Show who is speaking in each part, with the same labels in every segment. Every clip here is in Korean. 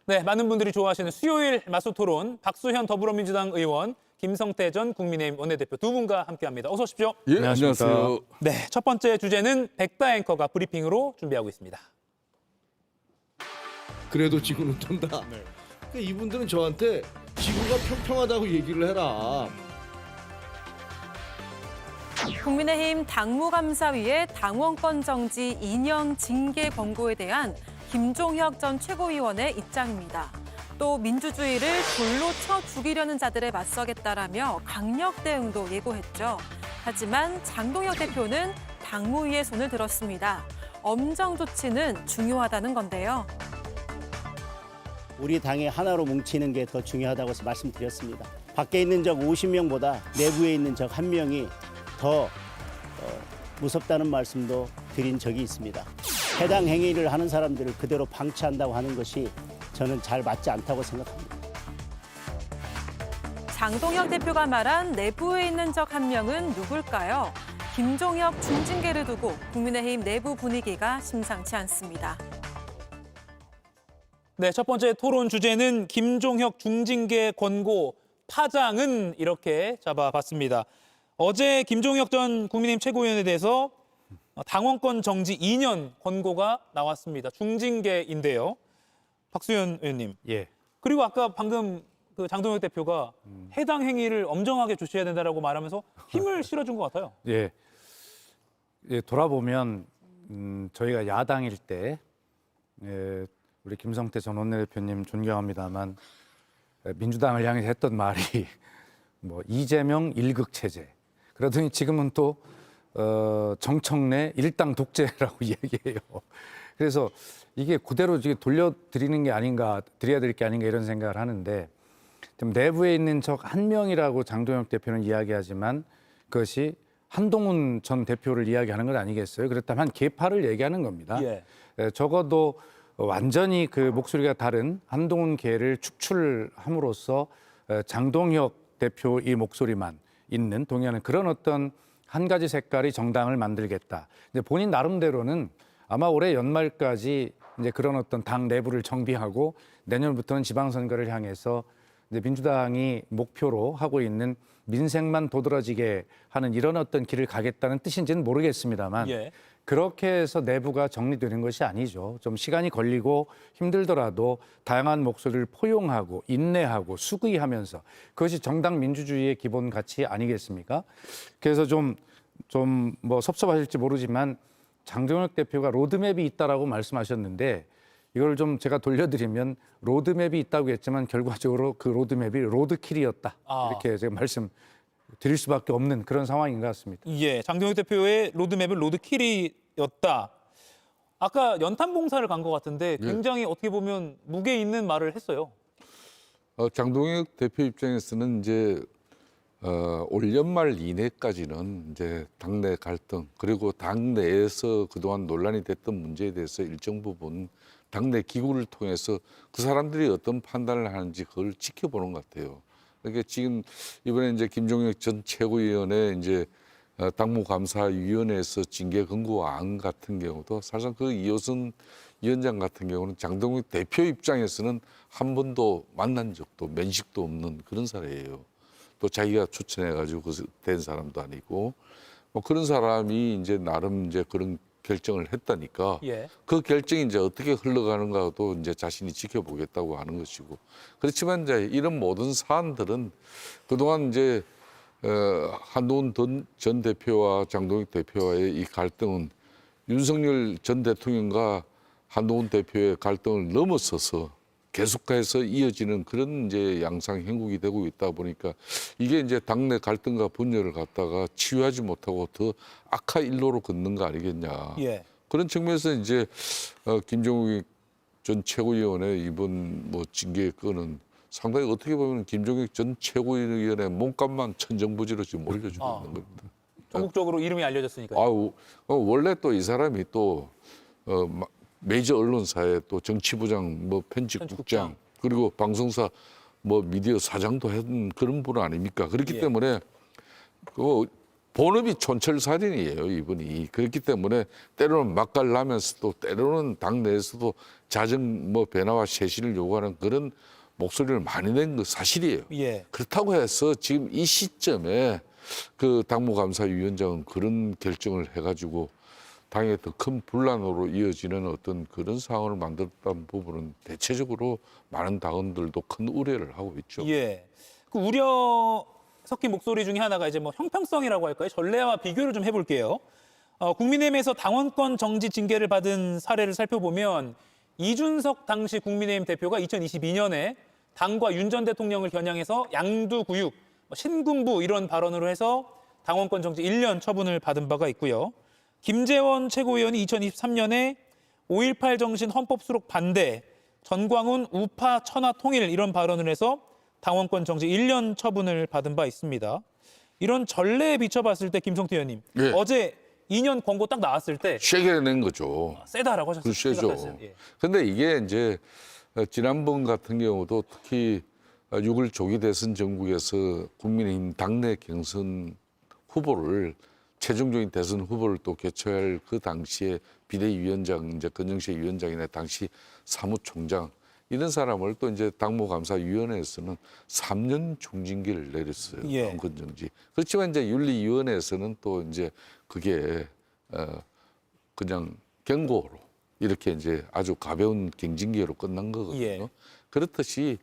Speaker 1: 네, 많은 분들이 좋아하시는 수요일 맞서토론 박수현 더불어민주당 의원, 김성태 전 국민의힘 원내대표 두 분과 함께합니다. 어서 오십시오.
Speaker 2: 예,
Speaker 3: 안녕하십니까.
Speaker 2: 안녕하세요.
Speaker 1: 네, 첫 번째 주제는 백다 앵커가 브리핑으로 준비하고 있습니다.
Speaker 2: 그래도 지구는 턴다. 그러니까 이분들은 저한테 지구가 평평하다고 얘기를 해라.
Speaker 4: 국민의힘 당무감사위의 당원권 정지 2년 징계 권고에 대한 김종혁 전 최고위원의 입장입니다. 또 민주주의를 돌로 쳐 죽이려는 자들에 맞서겠다라며 강력 대응도 예고했죠. 하지만 장동혁 대표는 당무위의 손을 들었습니다. 엄정 조치는 중요하다는 건데요.
Speaker 5: 우리 당이 하나로 뭉치는 게 더 중요하다고 말씀드렸습니다. 밖에 있는 적 50명보다 내부에 있는 적 1명이 더 무섭다는 말씀도 드린 적이 있습니다. 해당 행위를 하는 사람들을 그대로 방치한다고 하는 것이 저는 잘 맞지 않다고 생각합니다.
Speaker 4: 장동혁 대표가 말한 내부에 있는 적 1명은 누굴까요? 김종혁 중징계를 두고 국민의힘 내부 분위기가 심상치 않습니다.
Speaker 1: 네, 첫 번째 토론 주제는 김종혁 중징계 권고 파장은 이렇게 잡아봤습니다. 어제 김종혁 전 국민의힘 최고위원에 대해서 당원권 정지 2년 권고가 나왔습니다. 중징계인데요. 박수현 의원님.
Speaker 3: 예.
Speaker 1: 그리고 아까 방금 그 장동혁 대표가 해당 행위를 엄정하게 조치해야 된다라고 말하면서 힘을 실어준 것 같아요.
Speaker 3: 예. 예, 돌아보면 저희가 야당일 때 우리 김성태 전 원내대표님 존경합니다만 민주당을 향해 했던 말이 뭐 이재명 일극 체제. 그러더니 지금은 또 정청래 일당 독재라고 얘기해요. 그래서 이게 그대로 돌려드리는 게 아닌가, 드려야 될 게 아닌가 이런 생각을 하는데 좀 내부에 있는 적 1명이라고 장동혁 대표는 이야기하지만 그것이 한동훈 전 대표를 이야기하는 건 아니겠어요? 그렇다면 한 계파를 얘기하는 겁니다.
Speaker 1: 예.
Speaker 3: 적어도 완전히 그 목소리가 다른 한동훈 계를 축출함으로써 장동혁 대표의 목소리만 있는 동의하는 그런 어떤 한 가지 색깔의 정당을 만들겠다. 이제 본인 나름대로는 아마 올해 연말까지 이제 그런 어떤 당 내부를 정비하고 내년부터는 지방선거를 향해서 이제 민주당이 목표로 하고 있는 민생만 도드라지게 하는 이런 어떤 길을 가겠다는 뜻인지는 모르겠습니다만
Speaker 1: 예.
Speaker 3: 그렇게 해서 내부가 정리되는 것이 아니죠. 좀 시간이 걸리고 힘들더라도 다양한 목소리를 포용하고 인내하고 수기하면서 그것이 정당 민주주의의 기본 가치 아니겠습니까? 그래서 좀 뭐 섭섭하실지 모르지만 장동혁 대표가 로드맵이 있다라고 말씀하셨는데 이걸 좀 제가 돌려드리면 로드맵이 있다고 했지만 결과적으로 그 로드맵이 로드킬이었다. 이렇게 제가 말씀 드릴 수밖에 없는 그런 상황인 것 같습니다.
Speaker 1: 예, 장동혁 대표의 로드맵은 로드킬이었다. 아까 연탄봉사를 간 것 같은데 굉장히 어떻게 보면 무게 있는 말을 했어요.
Speaker 6: 장동혁 대표 입장에서는 이제 올 연말 이내까지는 이제 당내 갈등 그리고 당내에서 그동안 논란이 됐던 문제에 대해서 일정 부분 당내 기구를 통해서 그 사람들이 어떤 판단을 하는지 그걸 지켜보는 것 같아요. 그러니까 지금 이번에 이제 김종혁 전 최고위원의 이제 당무감사위원회에서 징계 권고안 같은 경우도 사실상 그 이호선 위원장 같은 경우는 장동혁 대표 입장에서는 한 번도 만난 적도 면식도 없는 그런 사례예요. 또 자기가 추천해가지고 된 사람도 아니고 뭐 그런 사람이 이제 나름 이제 그런 결정을 했다니까
Speaker 1: 예.
Speaker 6: 그 결정이 이제 어떻게 흘러가는가도 이제 자신이 지켜보겠다고 하는 것이고 그렇지만 이제 이런 모든 사안들은 그동안 이제 한동훈 전 대표와 장동혁 대표와의 이 갈등은 윤석열 전 대통령과 한동훈 대표의 갈등을 넘어서서 계속해서 이어지는 그런 이제 양상 행국이 되고 있다 보니까 이게 이제 당내 갈등과 분열을 갖다가 치유하지 못하고 더 악화 일로로 걷는 거 아니겠냐.
Speaker 1: 예.
Speaker 6: 그런 측면에서 이제 김종욱 전 최고위원의 이번 뭐 징계 건은 상당히 어떻게 보면 김종욱 전 최고위원의 몸값만 천정부지로 지금 올려주고 있는 겁니다.
Speaker 1: 전국적으로 이름이 알려졌으니까요.
Speaker 6: 아우 원래 또 이 사람이 또 메이저 언론사에 또 정치부장, 뭐 편집국장, 그리고 방송사, 뭐 미디어 사장도 했던 그런 분 아닙니까? 그렇기 때문에 그 본업이 촌철살인이에요, 이분이. 그렇기 때문에 때로는 맛깔나면서도 때로는 당내에서도 잦은 변화와 쇄신을 요구하는 그런 목소리를 많이 낸 거 사실이에요.
Speaker 1: 예.
Speaker 6: 그렇다고 해서 지금 이 시점에 그 당무감사위원장은 그런 결정을 해가지고 당에 더 큰 분란으로 이어지는 어떤 그런 상황을 만들었다는 부분은 대체적으로 많은 당원들도 큰 우려를 하고 있죠.
Speaker 1: 예. 그 우려 섞인 목소리 중에 하나가 이제 뭐 형평성이라고 할까요? 전례와 비교를 좀 해볼게요. 국민의힘에서 당원권 정지 징계를 받은 사례를 살펴보면 이준석 당시 국민의힘 대표가 2022년에 당과 윤 전 대통령을 겨냥해서 양두구육, 신군부 이런 발언으로 해서 당원권 정지 1년 처분을 받은 바가 있고요. 김재원 최고위원이 2023년에 5.18 정신 헌법 수록 반대, 전광훈 우파 천하 통일 이런 발언을 해서 당원권 정지 1년 처분을 받은 바 있습니다. 이런 전례에 비춰봤을 때 김성태 의원님,
Speaker 6: 예.
Speaker 1: 어제 2년 권고 딱 나왔을 때
Speaker 6: 세게 낸 거죠.
Speaker 1: 세다라고 하셨어요.
Speaker 6: 세죠. 근데 이게 이제 지난번 같은 경우도 특히 6월 조기 대선 전국에서 국민의힘 당내 경선 후보를 최종적인 대선 후보를 또 개최할 그 당시에 비대위원장, 이제 건정식 위원장이나 당시 사무총장 이런 사람을 또 이제 당무감사위원회에서는 3년 중징계를 내렸어요.
Speaker 1: 예.
Speaker 6: 당권 정지. 그렇지만 이제 윤리위원회에서는 또 이제 그게 그냥 경고로 이렇게 이제 아주 가벼운 경징계로 끝난 거거든요.
Speaker 1: 예.
Speaker 6: 그렇듯이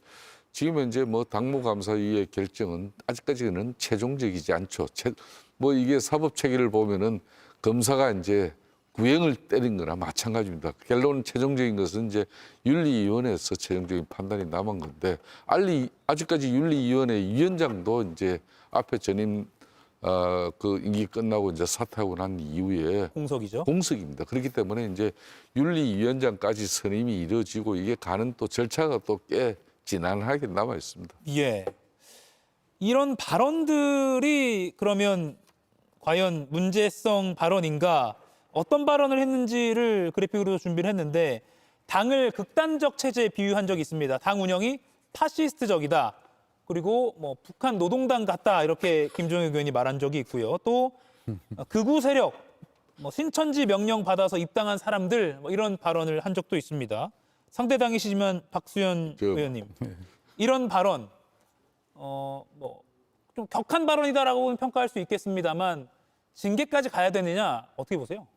Speaker 6: 지금 현재 뭐 당무감사위의 결정은 아직까지는 최종적이지 않죠. 뭐 이게 사법 체계를 보면은 검사가 이제 구형을 때린 거나 마찬가지입니다. 결론 최종적인 것은 이제 윤리위원회에서 최종적인 판단이 남은 건데 아직까지 윤리위원회 위원장도 이제 앞에 전임 그 임기 끝나고 이제 사퇴하고 난 이후에
Speaker 1: 공석이죠.
Speaker 6: 공석입니다. 그렇기 때문에 이제 윤리위원장까지 선임이 이루어지고 이게 가는 또 절차가 또 꽤 지난하게 남아 있습니다.
Speaker 1: 예. 이런 발언들이 그러면 과연 문제성 발언인가? 어떤 발언을 했는지를 그래픽으로 준비를 했는데 당을 극단적 체제에 비유한 적이 있습니다. 당 운영이 파시스트적이다. 그리고 뭐 북한 노동당 같다 이렇게 김종혁 의원이 말한 적이 있고요. 또 극우 세력, 뭐 신천지 명령 받아서 입당한 사람들 뭐 이런 발언을 한 적도 있습니다. 상대당이시지만 박수현 의원님 이런 발언 뭐 좀 격한 발언이다라고 평가할 수 있겠습니다만 징계까지 가야 되느냐 어떻게 보세요?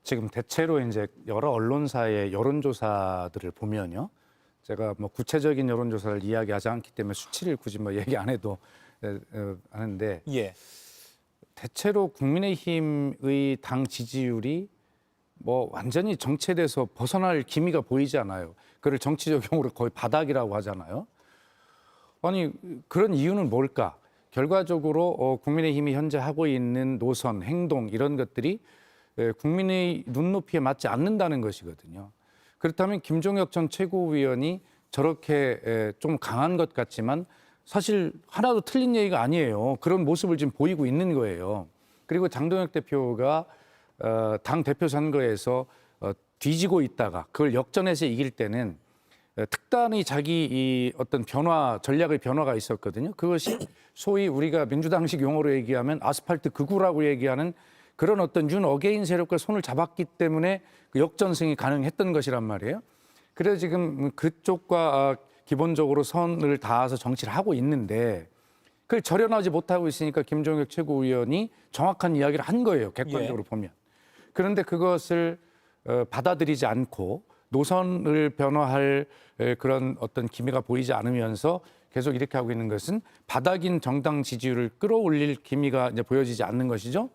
Speaker 3: 지금 대체로 이제 여러 언론사의 여론조사들을 보면요. 제가 뭐 구체적인 여론조사를 이야기하지 않기 때문에 수치를 굳이 뭐 얘기 안 해도 하는데
Speaker 1: 예.
Speaker 3: 대체로 국민의힘의 당 지지율이 뭐 완전히 정체돼서 벗어날 기미가 보이지 않아요. 그걸 정치적 용어로 거의 바닥이라고 하잖아요. 아니 그런 이유는 뭘까? 결과적으로 국민의힘이 현재 하고 있는 노선, 행동 이런 것들이 국민의 눈높이에 맞지 않는다는 것이거든요. 그렇다면 김종혁 전 최고위원이 저렇게 좀 강한 것 같지만 사실 하나도 틀린 얘기가 아니에요. 그런 모습을 지금 보이고 있는 거예요. 그리고 장동혁 대표가 당 대표 선거에서 뒤지고 있다가 그걸 역전해서 이길 때는 특단의 자기 이 어떤 전략의 변화가 있었거든요. 그것이 소위 우리가 민주당식 용어로 얘기하면 아스팔트 극우라고 얘기하는 그런 어떤 윤 어게인 세력과 손을 잡았기 때문에 그 역전승이 가능했던 것이란 말이에요. 그래서 지금 그쪽과 기본적으로 선을 닿아서 정치를 하고 있는데 그걸 절연하지 못하고 있으니까 김종혁 최고위원이 정확한 이야기를 한 거예요. 객관적으로 보면. 그런데 그것을 받아들이지 않고 노선을 변화할 그런 어떤 기미가 보이지 않으면서 계속 이렇게 하고 있는 것은 바닥인 정당 지지율을 끌어올릴 기미가 이제 보여지지 않는 것이죠.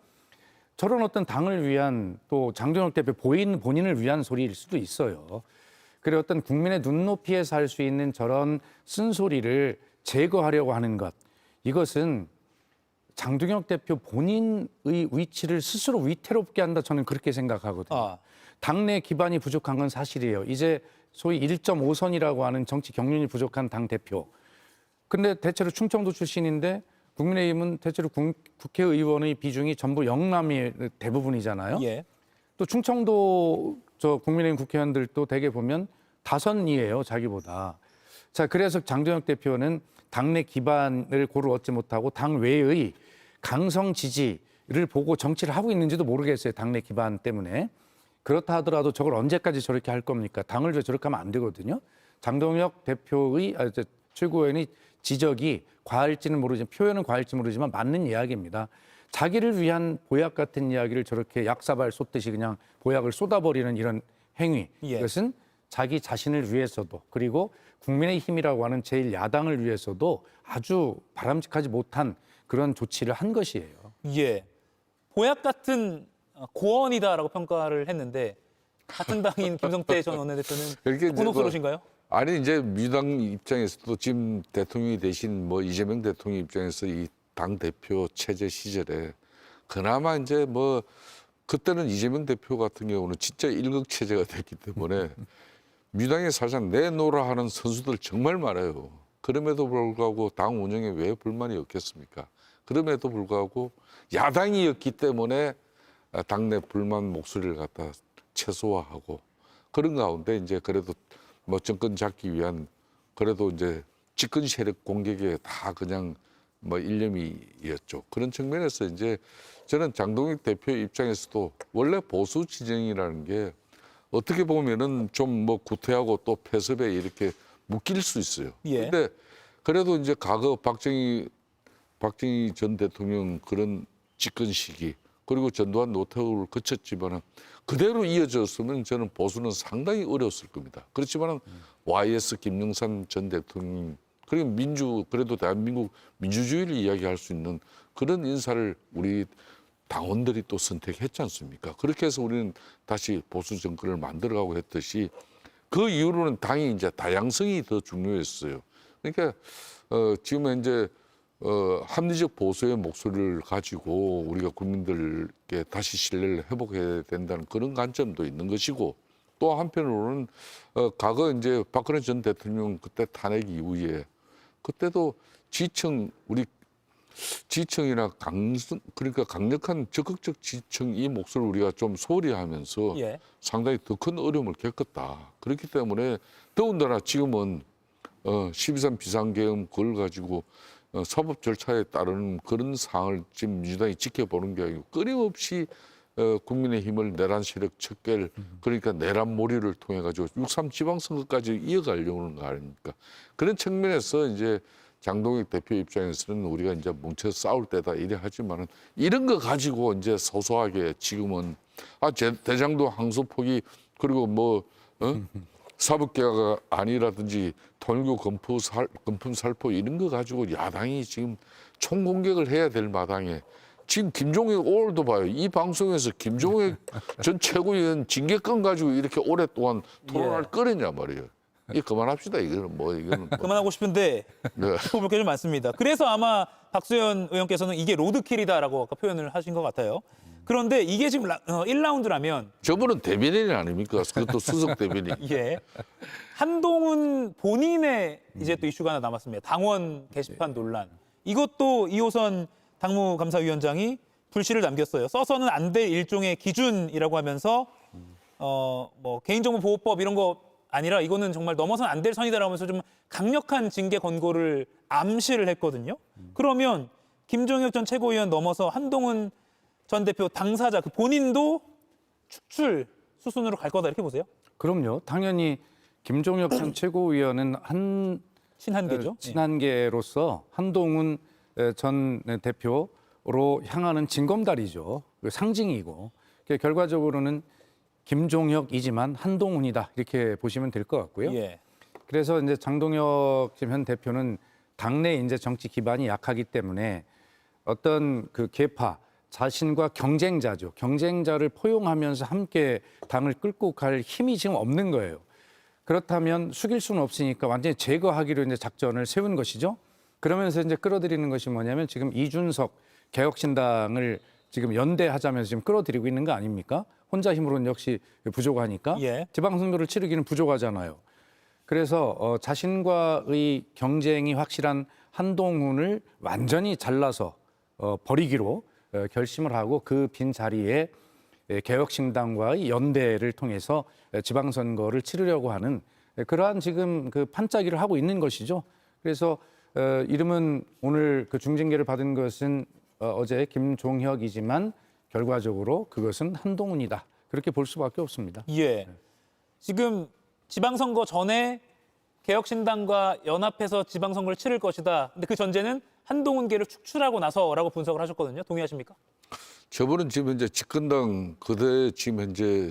Speaker 3: 저런 어떤 당을 위한 또 장동혁 대표 본인을 위한 소리일 수도 있어요. 그리고 어떤 국민의 눈높이에서 할 수 있는 저런 쓴소리를 제거하려고 하는 것. 이것은 장동혁 대표 본인의 위치를 스스로 위태롭게 한다 저는 그렇게 생각하거든요. 당내 기반이 부족한 건 사실이에요. 이제 소위 1.5선이라고 하는 정치 경륜이 부족한 당 대표. 근데 대체로 충청도 출신인데 국민의힘은 대체로 국회의원의 비중이 전부 영남이 대부분이잖아요.
Speaker 1: 예.
Speaker 3: 또 충청도 국민의힘 국회의원들도 대개 보면 다선이에요, 자기보다. 자, 그래서 장동혁 대표는 당내 기반을 고루 얻지 못하고 당 외의 강성 지지 보고 정치를 하고 있는지도 모르겠어요. 당내 기반 때문에. 그렇다 하더라도 저걸 언제까지 저렇게 할 겁니까? 당을 저렇게 하면 안 되거든요. 장동혁 대표의 최고위원의 지적이 과할지는 모르지만 표현은 과할지 모르지만 맞는 이야기입니다. 자기를 위한 보약 같은 이야기를 저렇게 약사발 쏟듯이 그냥 보약을 쏟아버리는 이런 행위.
Speaker 1: 예.
Speaker 3: 이것은 자기 자신을 위해서도 그리고 국민의힘이라고 하는 제1야당을 위해서도 아주 바람직하지 못한 그런 조치를 한 것이에요.
Speaker 1: 예. 보약 같은 고언이다라고 평가를 했는데 같은 당인 김성태 전 원내대표는
Speaker 6: 이렇게 이제
Speaker 1: 혼옥스러우신가요?
Speaker 6: 아니 이제 민주당 입장에서도 지금 대통령이 대신 뭐 이재명 대통령 입장에서 이 당 대표 체제 시절에 그나마 이제 뭐 그때는 이재명 대표 같은 경우는 진짜 일극 체제가 됐기 때문에 민주당에 사실상 내놓으라 하는 선수들 정말 많아요. 그럼에도 불구하고 당 운영에 왜 불만이 없겠습니까? 그럼에도 불구하고 야당이었기 때문에 당내 불만 목소리를 갖다 최소화하고 그런 가운데 이제 그래도 뭐 정권 잡기 위한 그래도 이제 집권 세력 공격에 다 그냥 뭐 일념이었죠. 그런 측면에서 이제 저는 장동혁 대표 입장에서도 원래 보수 진영이라는 게 어떻게 보면은 좀 뭐 구태하고 또 폐섭에 이렇게 묶일 수 있어요.
Speaker 1: 예.
Speaker 6: 근데 그래도 이제 과거 박정희 전 대통령 그런 집권 시기 그리고 전두환 노태우를 거쳤지만은 그대로 이어졌으면 저는 보수는 상당히 어려웠을 겁니다. 그렇지만은 YS 김영삼 전 대통령 그리고 그래도 대한민국 민주주의를 이야기할 수 있는 그런 인사를 우리 당원들이 또 선택했지 않습니까? 그렇게 해서 우리는 다시 보수 정권을 만들어가고 했듯이 그 이후로는 당이 이제 다양성이 더 중요했어요. 그러니까 지금 현재 합리적 보수의 목소리를 가지고 우리가 국민들께 다시 신뢰를 회복해야 된다는 그런 관점도 있는 것이고 또 한편으로는 과거 이제 박근혜 전 대통령 그때 탄핵 이후에 그때도 우리 지층이나 그러니까 강력한 적극적 지층 이 목소리를 우리가 좀 소홀히 하면서
Speaker 1: 예.
Speaker 6: 상당히 더 큰 어려움을 겪었다. 그렇기 때문에 더군다나 지금은 12.3 비상계엄 그걸 가지고 사법 절차에 따르는 그런 상황을 지금 민주당이 지켜보는 게 아니고 끊임없이 국민의힘을 내란 세력 척결 그러니까 내란몰이를 통해 가지고 6.3 지방선거까지 이어가려고 하는 거 아닙니까? 그런 측면에서 이제 장동혁 대표 입장에서는 우리가 이제 뭉쳐 싸울 때다 이래 하지만은 이런 거 가지고 이제 소소하게 지금은 대장동 항소 포기 그리고 뭐 사법개가 아니라든지 통일교 금품 살포 이런 거 가지고 야당이 지금 총공격을 해야 될 마당에 지금 김종혁 오늘도 봐요. 이 방송에서 김종혁 전 최고위원 징계권 가지고 이렇게 오랫동안 토론할 거랬냐 말이에요. 이 그만합시다. 이거는 뭐.
Speaker 1: 그만하고 싶은데
Speaker 6: 네.
Speaker 1: 볼 게 좀 많습니다. 그래서 아마 박수현 의원께서는 이게 로드킬이다라고 아까 표현을 하신 것 같아요. 그런데 이게 지금 1라운드라면
Speaker 6: 저분은 대변인이 아닙니까? 그것도 수석 대변인.
Speaker 1: 예. 한동훈 본인의 이제 또 이슈가 하나 남았습니다. 당원 게시판 논란. 이것도 이호선 당무감사위원장이 불씨를 남겼어요. 써서는 안 될 일종의 기준이라고 하면서 뭐 개인정보보호법 이런 거 아니라 이거는 정말 넘어서는 안 될 선이다라고 하면서 좀 강력한 징계 권고를 암시를 했거든요. 그러면 김종혁 전 최고위원 넘어서 한동훈 전 대표 당사자 그 본인도 축출 수순으로 갈 거다 이렇게 보세요?
Speaker 3: 그럼요. 당연히 김종혁 전 최고위원은
Speaker 1: 친한계죠.
Speaker 3: 친한계로서 한동훈 전 대표로 향하는 징검다리죠. 상징이고 결과적으로는 김종혁이지만 한동훈이다 이렇게 보시면 될 것 같고요.
Speaker 1: 예.
Speaker 3: 그래서 이제 장동혁 현 대표는 당내 이제 정치 기반이 약하기 때문에 어떤 그 계파 자신과 경쟁자죠. 경쟁자를 포용하면서 함께 당을 끌고 갈 힘이 지금 없는 거예요. 그렇다면 숙일 수는 없으니까 완전히 제거하기로 이제 작전을 세운 것이죠. 그러면서 이제 끌어들이는 것이 뭐냐면 지금 이준석 개혁신당을 지금 연대하자면서 지금 끌어들이고 있는 거 아닙니까? 혼자 힘으로는 역시 부족하니까
Speaker 1: 예.
Speaker 3: 지방선거를 치르기는 부족하잖아요. 그래서 자신과의 경쟁이 확실한 한동훈을 완전히 잘라서 버리기로 결심을 하고 그 빈 자리에 개혁신당과의 연대를 통해서 지방선거를 치르려고 하는 그러한 지금 그 판짜기를 하고 있는 것이죠. 그래서 이름은 오늘 그 중징계를 받은 것은 어제 김종혁이지만 결과적으로 그것은 한동훈이다. 그렇게 볼 수밖에 없습니다.
Speaker 1: 예. 지금 지방선거 전에 개혁신당과 연합해서 지방선거를 치를 것이다. 근데 그 전제는 한동훈계를 축출하고 나서라고 분석을 하셨거든요. 동의하십니까?
Speaker 6: 저분은 지금 현재 집권당 그대 지금 현재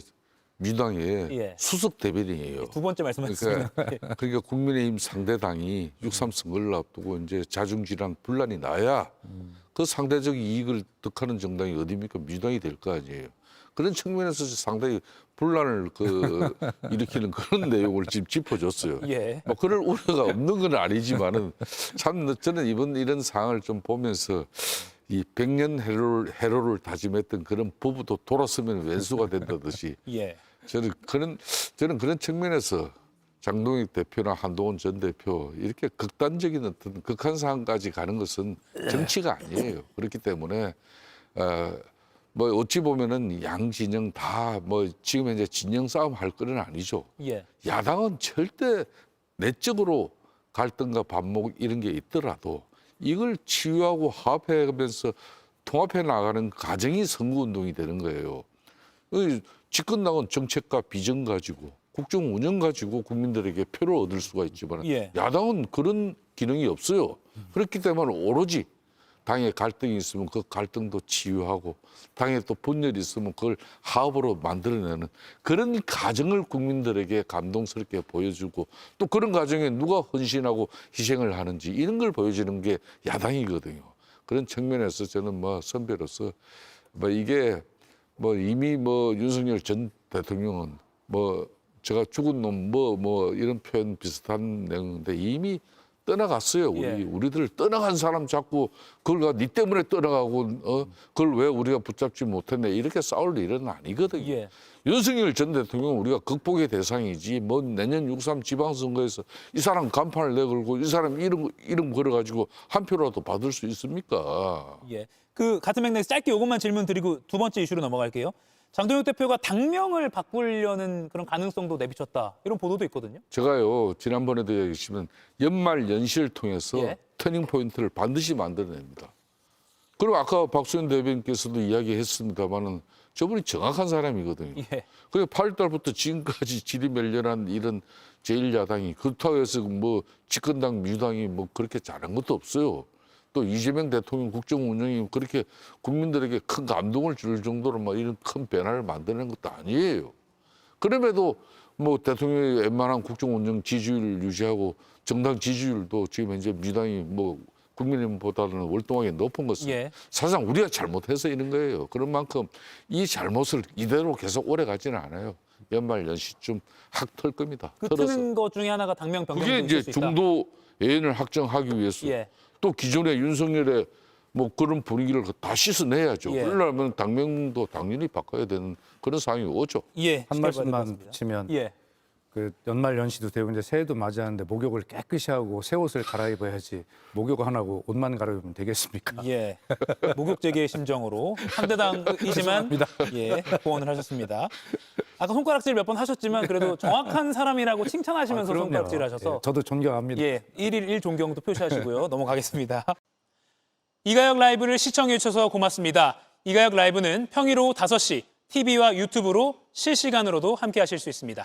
Speaker 6: 민주당의
Speaker 1: 예.
Speaker 6: 수석 대변인이에요.
Speaker 1: 두 번째 말씀하셨습니다.
Speaker 6: 그러니까 국민의힘 상대당이 6.3 선거를 앞두고 이제 자중지랑 분란이 나야 그 상대적 이익을 득하는 정당이 어디입니까? 민주당이 될 거 아니에요. 그런 측면에서 상당히 분란을 일으키는 그런 내용을 지금 짚어줬어요.
Speaker 1: 예.
Speaker 6: 뭐 그럴 우려가 없는 건 아니지만은 참 저는 이런 상황을 좀 보면서 이 100년 해로를 다짐했던 그런 부부도 돌았으면 왼수가 된다듯이
Speaker 1: 예.
Speaker 6: 저는 그런 측면에서 장동익 대표나 한동훈 전 대표 이렇게 극단적인 어떤 극한 상황까지 가는 것은 정치가 아니에요. 그렇기 때문에 뭐 어찌 보면은 양 진영 다 뭐 지금 현재 진영 싸움 할 거는 아니죠.
Speaker 1: 예.
Speaker 6: 야당은 절대 내적으로 갈등과 반목 이런 게 있더라도 이걸 치유하고 화합해가면서 통합해 나가는 과정이 선거운동이 되는 거예요. 집권당은 정책과 비전 가지고 국정 운영 가지고 국민들에게 표를 얻을 수가 있지만
Speaker 1: 예.
Speaker 6: 야당은 그런 기능이 없어요. 그렇기 때문에 오로지 당에 갈등이 있으면 그 갈등도 치유하고 당에 또 분열이 있으면 그걸 화합으로 만들어내는 그런 과정을 국민들에게 감동스럽게 보여주고 또 그런 과정에 누가 헌신하고 희생을 하는지 이런 걸 보여주는 게 야당이거든요. 그런 측면에서 저는 뭐 선배로서 뭐 이게 뭐 이미 뭐 윤석열 전 대통령은 뭐 제가 죽은 놈 뭐 이런 표현 비슷한 내용인데 이미 떠나갔어요.
Speaker 1: 예.
Speaker 6: 우리들 떠나간 사람 자꾸 그걸 네 때문에 떠나가고 그걸 왜 우리가 붙잡지 못했네 이렇게 싸울 일은 아니거든요.
Speaker 1: 예.
Speaker 6: 윤석열 전 대통령은 우리가 극복의 대상이지 뭐 내년 6.3 지방선거에서 이 사람 간판을 내걸고 이 사람 이름 걸어가지고 한 표라도 받을 수 있습니까?
Speaker 1: 예. 그 같은 맥락에서 짧게 이것만 질문 드리고 두 번째 이슈로 넘어갈게요. 장동혁 대표가 당명을 바꾸려는 그런 가능성도 내비쳤다. 이런 보도도 있거든요.
Speaker 6: 제가요 지난번에도 얘기했지만 연말 연시를 통해서
Speaker 1: 예.
Speaker 6: 터닝 포인트를 반드시 만들어냅니다. 그리고 아까 박수현 대변인께서도 이야기했습니다만은 저분이 정확한 사람이거든요.
Speaker 1: 예.
Speaker 6: 그래 8월달부터 지금까지 지리멸렬한 이런 제1야당이 그렇다고 해서 뭐 집권당 민주당이 뭐 그렇게 잘한 것도 없어요. 또 이재명 대통령 국정 운영이 그렇게 국민들에게 큰 감동을 줄 정도로 막 이런 큰 변화를 만드는 것도 아니에요. 그럼에도 뭐 대통령이 웬만한 국정 운영 지지율을 유지하고 정당 지지율도 지금 현재 민주당이 뭐 국민의힘보다는 월등하게 높은 것은
Speaker 1: 예.
Speaker 6: 사실상 우리가 잘못해서 이런 거예요. 그런 만큼 이 잘못을 이대로 계속 오래 가지는 않아요. 연말 연시쯤 확 털 겁니다.
Speaker 1: 그
Speaker 6: 털어서.
Speaker 1: 트는 것 중에 하나가 당명 변경도
Speaker 6: 그게
Speaker 1: 있을
Speaker 6: 이제
Speaker 1: 수 있다.
Speaker 6: 중도 예인을 확정하기 위해서
Speaker 1: 예.
Speaker 6: 또 기존의 윤석열의 뭐 그런 분위기를 다 씻어내야죠.
Speaker 1: 예.
Speaker 6: 그러려면 당명도 당연히 바꿔야 되는 그런 상황이 오죠.
Speaker 1: 예.
Speaker 3: 한 말씀만
Speaker 1: 지켜봐야
Speaker 3: 치면
Speaker 1: 예.
Speaker 3: 그 연말 연시도 되고 이제 새해도 맞이하는데 목욕을 깨끗이 하고 새 옷을 갈아입어야지 목욕 안 하고 옷만 갈아입으면 되겠습니까?
Speaker 1: 예. 목욕제기의 심정으로 한대당이지만 예, 고언을 하셨습니다. 아까 손가락질 몇 번 하셨지만 그래도 정확한 사람이라고 칭찬하시면서
Speaker 3: 그럼요.
Speaker 1: 손가락질 하셔서
Speaker 3: 예, 저도 존경합니다.
Speaker 1: 예, 1일 1존경도 표시하시고요. 넘어가겠습니다. 이가혁 라이브를 시청해 주셔서 고맙습니다. 이가혁 라이브는 평일 오후 5시 TV와 유튜브로 실시간으로도 함께 하실 수 있습니다.